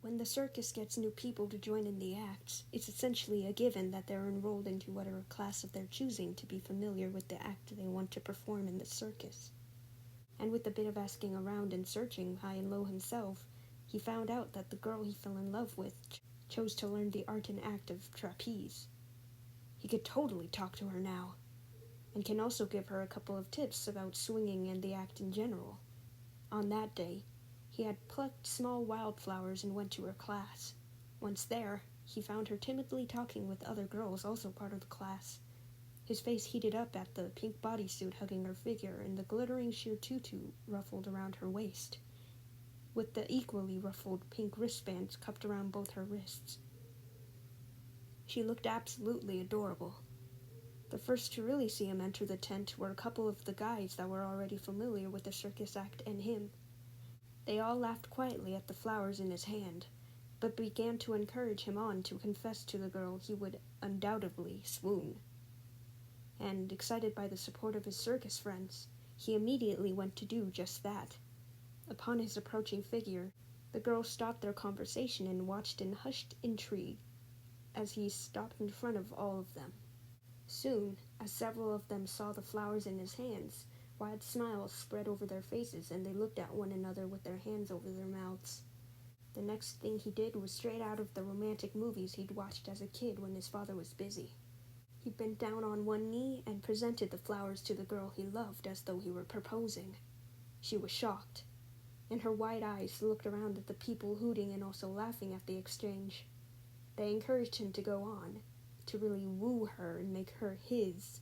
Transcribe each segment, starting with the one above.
When the circus gets new people to join in the acts, it's essentially a given that they're enrolled into whatever class of their choosing to be familiar with the act they want to perform in the circus. And with a bit of asking around and searching high and low himself, he found out that the girl he fell in love with chose to learn the art and act of trapeze. He could totally talk to her now, and can also give her a couple of tips about swinging and the act in general. On that day, he had plucked small wildflowers and went to her class. Once there, he found her timidly talking with other girls also part of the class. His face heated up at the pink bodysuit hugging her figure and the glittering sheer tutu ruffled around her waist, with the equally ruffled pink wristbands cupped around both her wrists. She looked absolutely adorable. The first to really see him enter the tent were a couple of the guys that were already familiar with the circus act and him. They all laughed quietly at the flowers in his hand, but began to encourage him on to confess to the girl he would undoubtedly swoon. And, excited by the support of his circus friends, he immediately went to do just that. Upon his approaching figure, the girls stopped their conversation and watched in hushed intrigue as he stopped in front of all of them. Soon, as several of them saw the flowers in his hands, wide smiles spread over their faces and they looked at one another with their hands over their mouths. The next thing he did was straight out of the romantic movies he'd watched as a kid when his father was busy. He bent down on one knee and presented the flowers to the girl he loved as though he were proposing. She was shocked, and her wide eyes looked around at the people hooting and also laughing at the exchange. They encouraged him to go on, to really woo her and make her his,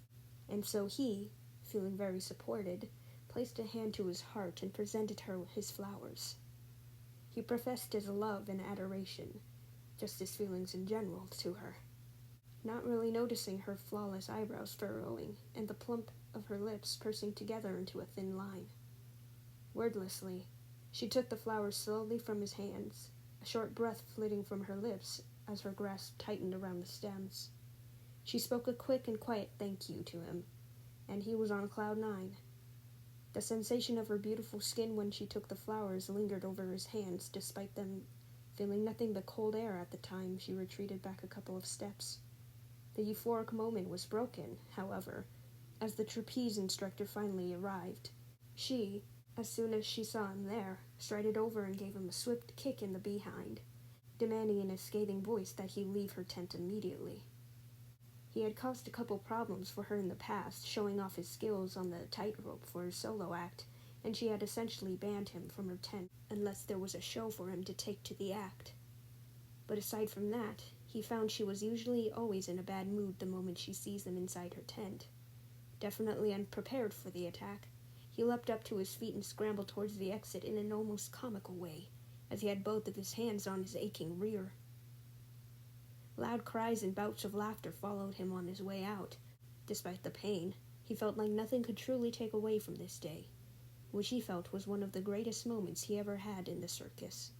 and so he, feeling very supported, placed a hand to his heart and presented her his flowers. He professed his love and adoration, just his feelings in general, to her, not really noticing her flawless eyebrows furrowing and the plump of her lips pursing together into a thin line. Wordlessly, she took the flowers slowly from his hands, a short breath flitting from her lips as her grasp tightened around the stems. She spoke a quick and quiet thank you to him, and he was on cloud 9. The sensation of her beautiful skin when she took the flowers lingered over his hands, despite them feeling nothing but cold air at the time she retreated back a couple of steps. The euphoric moment was broken, however, as the trapeze instructor finally arrived. She, as soon as she saw him there, strided over and gave him a swift kick in the behind, demanding in a scathing voice that he leave her tent immediately. He had caused a couple problems for her in the past, showing off his skills on the tightrope for his solo act, and she had essentially banned him from her tent unless there was a show for him to take to the act. But aside from that, he found she was usually always in a bad mood the moment she sees him inside her tent. Definitely unprepared for the attack, he leapt up to his feet and scrambled towards the exit in an almost comical way, as he had both of his hands on his aching rear. Loud cries and bouts of laughter followed him on his way out. Despite the pain, he felt like nothing could truly take away from this day, which he felt was one of the greatest moments he ever had in the circus.